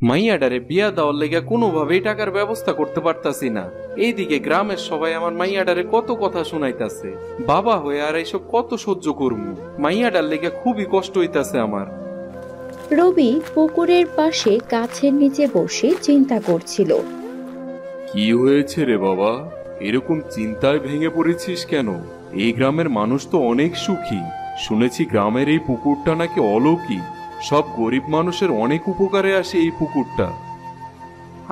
মাইয়াডারে বিয়া দেওয়ার লেগে কোনোভাবেই টাকার ব্যবস্থা করতে পারতাছি না। এইদিকে গ্রামের সবাই আমার মাইয়াডারে কত কথা শুনাইতাছে। বাবা হয়ে আর এইসব কত সহ্য করবো? মাইয়াডার লেগে খুবই কষ্ট হইতাছে আমার। রবি পুকুরের পাশে গাছের নিচে বসে চিন্তা করছিল। কি হয়েছে রে বাবা, এরকম চিন্তায় ভেঙে পড়েছিস কেন? এই গ্রামের মানুষ তো অনেক সুখী। শুনেছি গ্রামের এই পুকুরটা নাকি অলৌকিক। সব গরিব মানুষের অনেক উপকারে আসে এই পুকুরটা।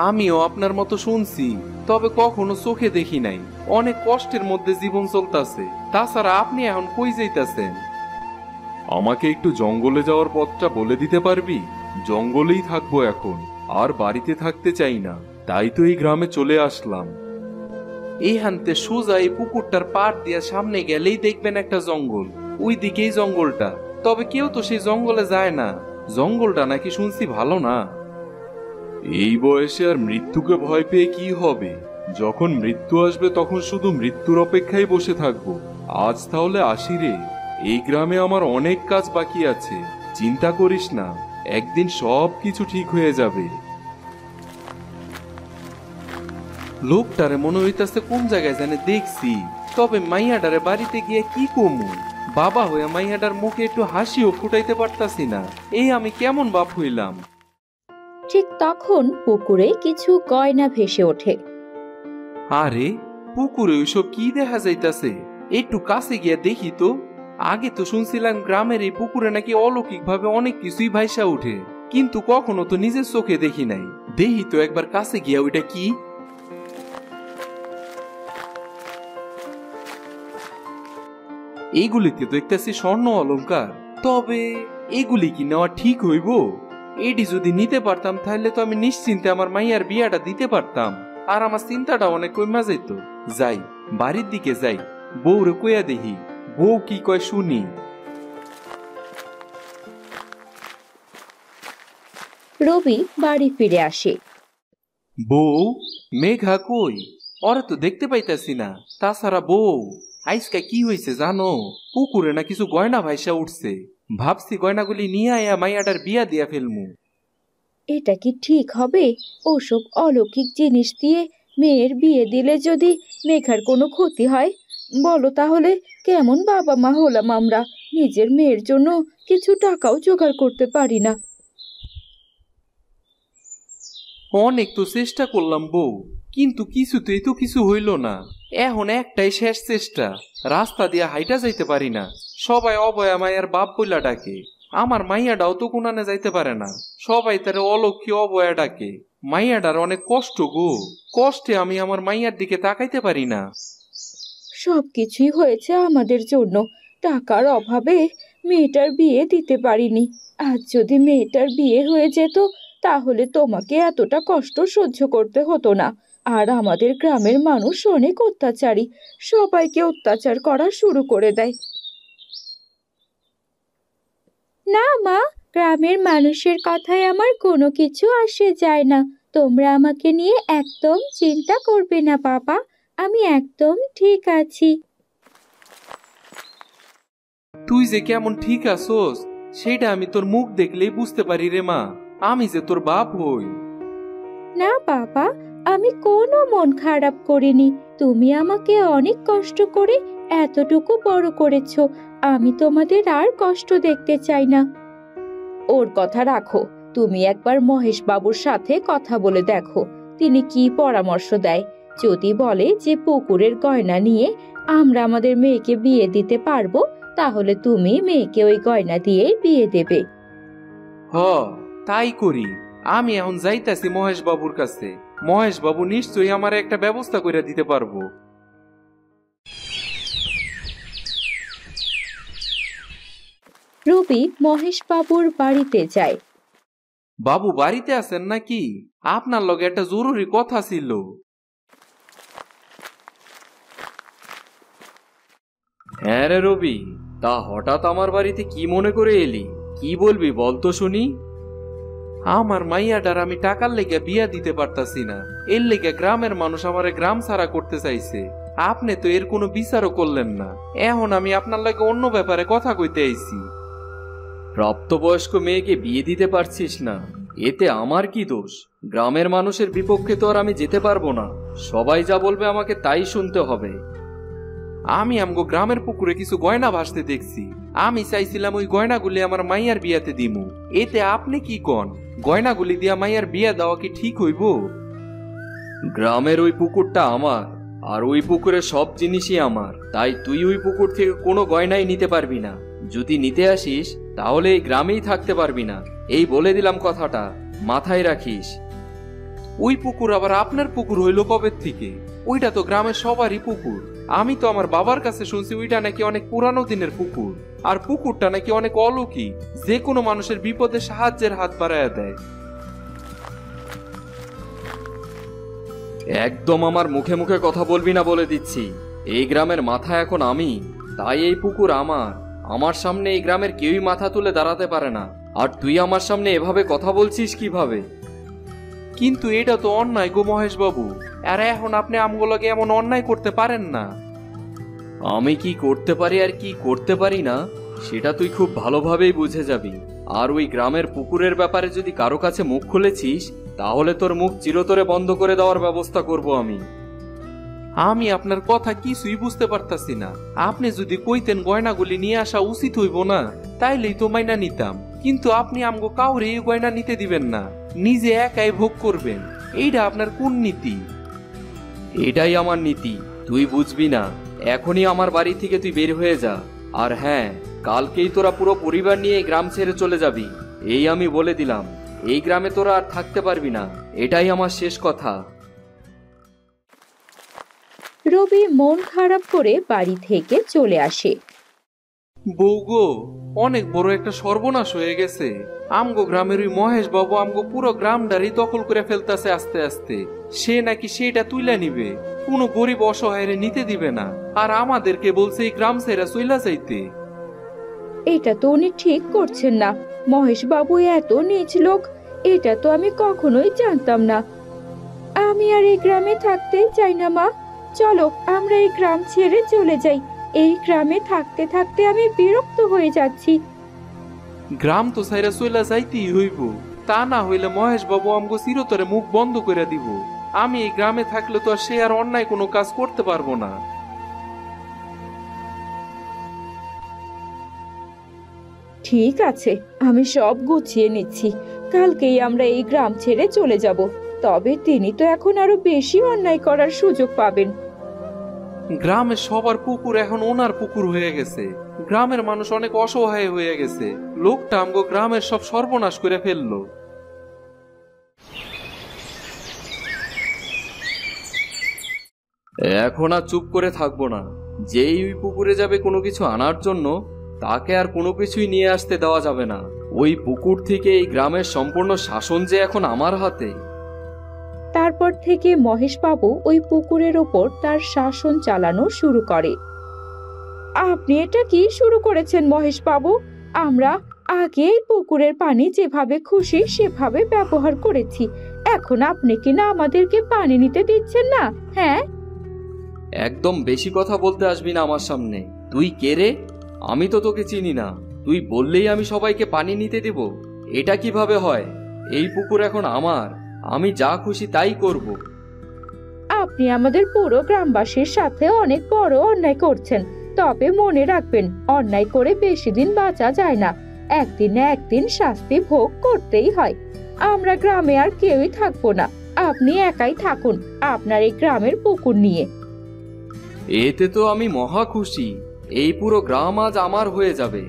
আমিও আপনার মতো শুনছি, তবে কখনো চোখে দেখি নাই। অনেক কষ্টের মধ্যে জীবন চলতেছে। তাছাড়া আপনি এখন কই যাইতাছেন? আমাকে একটু জঙ্গলে যাওয়ার পথটা বলে দিতে পারবি? জঙ্গলেই থাকবো এখন, আর বাড়িতে থাকতে চাই না। তাই তো এই গ্রামে চলে আসলাম। এই হানতে সোজা এই পুকুরটার পাড় দিয়া সামনে গেলেই দেখবেন একটা জঙ্গল। ওই দিকেই জঙ্গলটা। তবে কেউ তো সেই জঙ্গলে যায় না। জঙ্গলটা নাকি শুনছি ভালো না। এই বয়সে আর মৃত্যুকে ভয় পেয়ে কি হবে? যখন মৃত্যু আসবে তখন শুধু মৃত্যুর অপেক্ষায় বসে থাকবো। আজ তাহলে আসি রে। এই গ্রামে আমার অনেক কাজ বাকি আছে। চিন্তা করিস না, একদিন সব কিছু ঠিক হয়ে যাবে। লোকটারে মনে হইতাছে কোন জায়গায় জানে দেখছি। তবে মাইয়াডারে বাড়িতে গিয়ে কি কমু? বাবা হয়ে মাইয়াডার মুখে একটু হাসিও ফুটাইতে পারতাছি না। এই আমি কেমন বাপ হইলাম? ঠিক তখন পুকুরে কিছু গয়না ভেসে ওঠে। আরে, পুকুরে ওইসব কি দেখা যাইতাছে? একটু কাছে গিয়া দেখি তো। আগে তো শুনছিলাম গ্রামের এই পুকুরে নাকি অলৌকিক ভাবে অনেক কিছুই ভাইসা উঠে, কিন্তু কখনো তো নিজের চোখে দেখি নাই। দেখি তো একবার কাছে গিয়া ওইটা কি। এইগুলিতে তো দেখতেছি স্বর্ণ অলংকার। তবে এগুলি কি নেওয়া ঠিক হইব? এটি যদি নিতে পারতাম তাহলে তো আমি নিশ্চিন্তে আমার মাইয়ার বিয়াটা দিতে পারতাম, আর আমার চিন্তাটা অনেক কমা যেত। যাই, বাড়ির দিকে যাই, বউরে কইয়া দেখি বউ কি কয় শুনি। রবি বাড়ি ফিরে আসে। বউ, মেঘা কই? ওরা তো দেখতে পাইতাছি না। তাছাড়া বউ, আইসকা কি হয়েছে জানো? পুকুরে না কিছু গয়না ভাইসা উঠছে। ভাবছি গয়নাগুলি নিয়ে আয়া মাইয়াটার বিয়া দিয়া ফেলমু। এটা কি ঠিক হবে? ওসব অলৌকিক জিনিস দিয়ে মেয়ের বিয়ে দিলে যদি মেঘার কোনো ক্ষতি হয়, বলো তাহলে কেমন বাবা মা হলাম আমরা? নিজের মেয়ের জন্য কিছু টাকাও জোগাড় করতে পারি না। অনেক তো চেষ্টা করলাম বউ, কিন্তু কিছুতেই তো কিছু হইল না। এখন একটাই শেষ চেষ্টা। রাস্তা দিয়া হাইটা যাইতে পারি না। সবাই অবয়া মাইয়ার বাপ বইলা ডাকে। আমার মাইয়াটাও তো কোনানে যাইতে পারে না। সবাই তারে অলক্ষী অবয়া ডাকে। মাইয়াটার অনেক কষ্ট গো। কষ্টে আমি আমার মাইয়ার দিকে তাকাইতে পারি না। সবকিছুই হয়েছে আমাদের জন্য। টাকার অভাবে মেয়েটার বিয়ে দিতে পারিনি। আজ যদি মেয়েটার বিয়ে হয়ে যেত তাহলে তোমাকে এতটা কষ্ট সহ্য করতে হতো না। আর আমাদের গ্রামের মানুষ অনেক অত্যাচারী, সবাইকে অত্যাচার করা শুরু করে দেয়। না মা, গ্রামের মানুষের কথায় আমার কোনো কিছু আসে যায় না। তোমরা আমাকে নিয়ে একদম চিন্তা করবে না বাবা, আমি একদম ঠিক আছি। তুই যে কেমন ঠিক আছোস সেটা আমি তোর মুখ দেখলেই বুঝতে পারি রে মা। আমি যে তোর বাপ হই। না বাবা, আমি কোনো মন খারাপ করিনি। তুমি আমাকে অনেক কষ্ট করে এতটুকু বড় করেছো। আমি তোমাদের আর কষ্ট দেখতে চাই না। ওর কথা রাখো, তুমি একবার মহেশ বাবুর সাথে কথা বলে দেখো তিনি কি পরামর্শ দেয়। যদি বলে যে পুকুরের গয়না নিয়ে আমরা আমাদের মেয়েকে বিয়ে দিতে পারবো, তাহলে তুমি মেয়েকে ওই গয়না দিয়েই বিয়ে দেবে। হ, তাই করি। আমি এখন যাইতাছি মহেশ বাবুর কাছে। মহেশ বাবু নিশ্চয়ই আমার একটা ব্যবস্থা করে দিতে পারবো। রবি মহেশ বাবুর বাড়িতে যায়। বাবু বাড়িতে আছেন নাকি? আপনার লগে একটা জরুরি কথা ছিল। হ্যাঁ রে রবি, তা হঠাৎ আমার বাড়িতে কি মনে করে এলি? কি বলবি বলতো শুনি। আমার মাইয়াটার আমি টাকার লেগে বিয়া দিতে পারতাছি না। এর লেগে গ্রামের মানুষ আমারে গ্রাম ছাড়া করতে চাইছে। আপনি তো এর কোনো বিচারও করলেন না। এখন আমি আপনার লাগে অন্য ব্যাপারে কথা কইতে আইছি। প্রাপ্তবয়স্ক মেয়েকে বিয়ে দিতে পারছিস না, এতে আমার কি দোষ? গ্রামের মানুষের বিপক্ষে তো আর আমি যেতে পারবো না। সবাই যা বলবে আমাকে তাই শুনতে হবে। আমি আমগো গ্রামের পুকুরে কিছু গয়না ভাসতে দেখছি। আমি চাইছিলাম ওই গয়নাগুলি আমার মাইয়ার বিয়াতে দিমু। এতে আপনি কি কন? গয়নাগুলি দিয়া মাইয়ার বিয়া দেওয়া কি ঠিক হইব? গ্রামের ওই পুকুরটা আমার, আর ওই পুকুরের সব জিনিসই আমার। তাই তুই ওই পুকুর থেকে কোনো গয়নাই নিতে পারবি না। যদি নিতে আসিস তাহলে এই গ্রামেই থাকতে পারবি না। এই বলে দিলাম কথাটা, মাথায় রাখিস। ওই পুকুর আবার আপনার পুকুর হইল কবে থেকে? ওইটা তো গ্রামের সবারই পুকুর। আমি তো আমার বাবার কাছে শুনছি ওইটা নাকি অনেক পুরানো দিনের পুকুর, আর পুকুরটা নাকি অনেক অলৌকিক, যে কোনো মানুষের বিপদে সাহায্যের হাত বাড়াইয়া দেয়। একদম আমার মুখে মুখে কথা বলবি না বলে দিচ্ছি। এই গ্রামের মাথা এখন আমি, তাই এই পুকুর আমার। আমার সামনে এই গ্রামের কেউই মাথা তুলে দাঁড়াতে পারে না। আর তুই আমার সামনে এভাবে কথা বলছিস কিভাবে? কিন্তু এটা তো অন্যায় গো মহেশ বাবু। আর এখন আপনি আমগুলোকে এমন অন্যায় করতে পারেন না। আমি কি করতে পারি আর কি করতে পারি না সেটা তুই খুব ভালোভাবেই বুঝে যাবি। আর ওই গ্রামের পুকুরের ব্যাপারে যদি কারো কাছে মুখ খুলেছিস তাহলে তোর মুখ চিরতরে বন্ধ করে দেওয়ার ব্যবস্থা করব আমি। আমি আপনার কথা কিছুই বুঝতে পারতাছি না। আপনি যদি কইতেন গয়নাগুলি নিয়ে আসা উচিত হইব না, তাইলেই তো মাইনা নিতাম। কিন্তু আপনি আমগো কাউরে এই গয়না নিতে দিবেন না, নিজে একাই ভোগ করবেন। এইটা আপনার কোন নীতি? এটাই আমার নীতি, তুই বুঝবি না। এখনই আমার বাড়ি থেকে তুই বের হয়ে যা। আর হ্যাঁ, কালকেই তোরা পুরো পরিবার নিয়ে গ্রাম ছেড়ে চলে যাবি। এই আমি বলে দিলাম। এই গ্রামে তোরা আর থাকতে পারবি না, এটাই আমার শেষ কথা। রবি মন খারাপ করে বাড়ি থেকে চলে আসে। বউ গো, অনেক বড় একটা সর্বনাশ হয়ে গেছে। আমগো গ্রামের ওই মহেশ বাবু আমগো পুরো গ্রামটারই দখল করে ফেলতেছে আস্তে আস্তে। সে নাকি সেটা তুইলা নিবে, কোনো গরিব অসহায়রে নিতে দিবে না। আর আমাদেরকে বলছে এই গ্রাম ছেড়ে চইলা যাইতে। এটা তো উনি ঠিক করছেন না। মহেশ বাবু এত নীচ লোক, এটা তো আমি কখনোই জানতাম না। আমি আর এই গ্রামে থাকতে চাই না মা। চলো আমরা এই গ্রাম ছেড়ে চলে যাই। এই গ্রামে থাকতে থাকতে আমি বিরক্ত হয়ে যাচ্ছি। গ্রাম তো ছাইরা চইলা যাইতেই হইব, তা না হইলে মহেশ বাবু আমগো চিরতরে মুখ বন্ধ করে দিব। আমি এই গ্রামে থাকলে তো আর সে আর অন্যায় কোনো কাজ করতে পারবো না। ঠিক আছে, আমি সব গুছিয়ে নিচ্ছি। কালকেই আমরা এই গ্রাম ছেড়ে চলে যাব। তবে তিনি তো এখন আরো বেশি অন্যায় করার সুযোগ পাবেন। গ্রামের সবার পুকুর এখন ওনার পুকুর হয়ে গেছে। গ্রামের মানুষ অনেক অসহায় হয়ে গেছে। লোকটা আমগো গ্রামের সব সর্বনাশ করে ফেললো। এখন আর চুপ করে থাকবো না। যেই ওই পুকুরে যাবে কোনো কিছু আনার জন্য, তাকে আর কোনো কিছুই নিয়ে আসতে দেওয়া যাবে না। ওই পুকুর থেকে এই গ্রামের সম্পূর্ণ শাসন যে এখন আমার হাতে। তারপর থেকে মহেশ বাবু ওই পুকুরের ওপর তার শাসন চালানো শুরু করে। আপনি এটা কি শুরু করেছেন মহেশ বাবু? আমরা আগে এই পুকুরের পানি যেভাবে খুশি সেভাবে ব্যবহার করেছি। এখন আপনি কি না আমাদেরকে পানি নিতে দিচ্ছেন না? হ্যাঁ, একদম বেশি কথা বলতে আসবি না আমার সামনে। তুই কে রে? আমি তো তোকে চিনি না। তুই বললেই আমি সবাইকে পানি নিতে দেব? এটা কিভাবে হয়? এই পুকুর এখন আমার, আমি যা খুশি তাই করব। আপনি আমাদের পুরো গ্রামবাসীর সাথে অনেক বড় অন্যায় করছেন। তবে মনে রাখবেন, অন্যায় করে বেশি দিন বাঁচা যায় না। একদিন না একদিন শাস্তি ভোগ করতেই হয়। আমরা গ্রামে আর কেউই থাকবো না। আপনি একাই থাকুন আপনার এই গ্রামের পুকুর নিয়ে। এতে তো আমি মহা খুশি। এই পুরো গ্রাম আজ আমার হয়ে যাবে।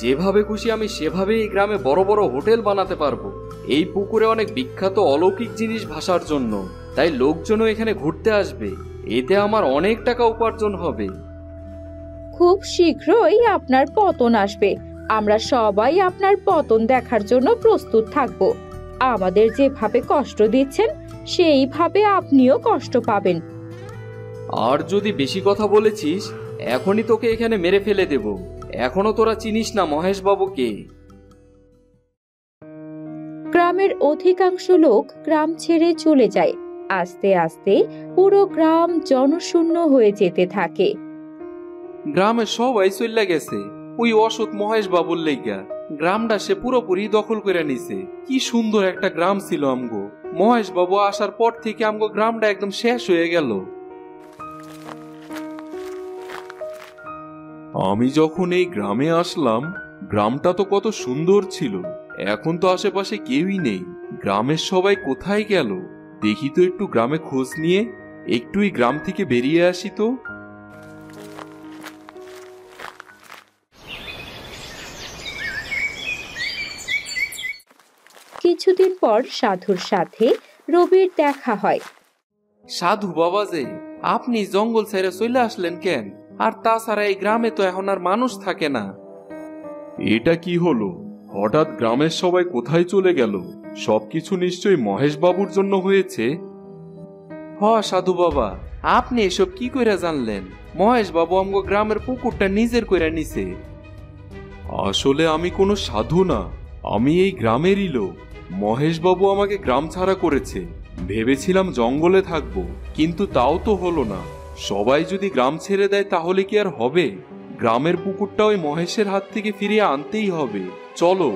যেভাবে খুশি আমি সেভাবে এই গ্রামে বড় বড় হোটেল বানাতে পারবো। এই পুকুরে অনেক বিখ্যাত অলৌকিক জিনিস ভাসার জন্য, তাই লোকজনও এখানে ঘুরতে আসবে। এতে আমার অনেক টাকা উপার্জন হবে। খুব শীঘ্রই আপনার পতন আসবে। আমরা সবাই আপনার পতন দেখার জন্য প্রস্তুত থাকব। আমাদের যেভাবে কষ্ট দিচ্ছেন সেইভাবে আপনিও কষ্ট পাবেন। আর যদি বেশি কথা বলেছিস, এখনই তোকে এখানে মেরে ফেলে দেব। এখনো তোরা চিনিস না মহেশ বাবুকে। গ্রামের অধিকাংশ লোক গ্রাম ছেড়ে চলে যায়। আস্তে আস্তে পুরো গ্রাম জনশূন্য হয়ে যেতে থাকে। গ্রামের সবাই চইলা গেছে ওই অসৎ মহেশ বাবুর লেগা। গ্রামটা সে পুরোপুরি দখল করে নিছে। কি সুন্দর একটা গ্রাম ছিল আমগো। মহেশ বাবু আসার পর থেকে আমগো গ্রামটা একদম শেষ হয়ে গেল। আমি যখন এই গ্রামে আসলাম, গ্রামটা তো কত সুন্দর ছিল। এখন তো আশেপাশে কেউই নেই। গ্রামের সবাই কোথায় গেল? দেখি তো একটু গ্রামে খোঁজ নিয়ে একটু এই গ্রাম থেকে বেরিয়ে আসি তো। কিছুদিন পর সাধুর সাথে রবির দেখা হয়। সাধু বাবা যে, আপনি জঙ্গল ছেড়ে চলে আসলেন কেন? আর তাছাড়া এই গ্রামে তো এখন আর মানুষ থাকে না। এটা কি হলো? হঠাৎ গ্রামের সবাই কোথায় চলে গেল? সবকিছু নিশ্চয়ই মহেশ বাবুর জন্য হয়েছে। হ সাধু বাবা, আপনি এসব কি কইরা জানলেন? মহেশ বাবু আমগো গ্রামের পুকুরটা নিজের কইরা নিছে। আসলে আমি কোনো সাধু না, আমি এই গ্রামেরই লোক। মহেশ বাবু আমাকে গ্রাম ছাড়া করেছে। ভেবেছিলাম জঙ্গলে থাকবো, কিন্তু তাও তো হলো না। সবাই যদি গ্রাম ছেড়ে দেয় তাহলে কি আর হবে? গ্রামের পুকুরটা ওই মহেশের হাত থেকে ফিরিয়ে আনতেই হবে। চলো,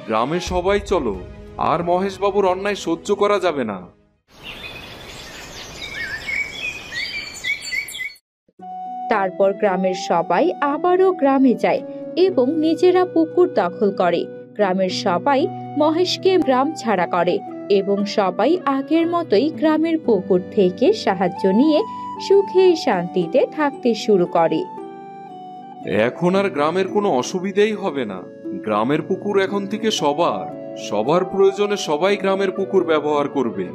গ্রামের সবাই চলো। আর মহেশ বাবুর অন্যায় সহ্য করা যাবে না। তারপর গ্রামের সবাই আবারও গ্রামে যায় এবং নিজেরা পুকুর দখল করে। গ্রামের সবাই মহেশকে গ্রাম ছাড়া করে এবং সবাই আগের মতোই গ্রামের পুকুর থেকে সাহায্য নিয়ে সুখে শান্তিতে থাকতে শুরু করে। এখন আর গ্রামের কোনো অসুবিধাই হবে না। গ্রামের পুকুর এখন থেকে সবার প্রয়োজনে সবাই গ্রামের পুকুর ব্যবহার করবে।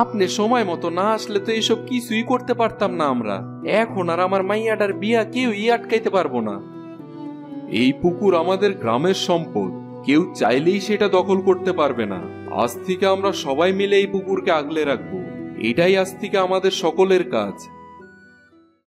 আপনি সময় মতো না আসলে তো এইসব কিছুই করতে পারতাম না আমরা। এখন আর আমার মাইয়াটার বিয়া কেউই আটকাইতে পারবো না। এই পুকুর আমাদের গ্রামের সম্পদ, কেউ চাইলেই সেটা দখল করতে পারবে না। আজ থেকে আমরা সবাই মিলে এই পুকুরকে আগলে রাখবো। এটাই আজ থেকে আমাদের সকলের কাজ।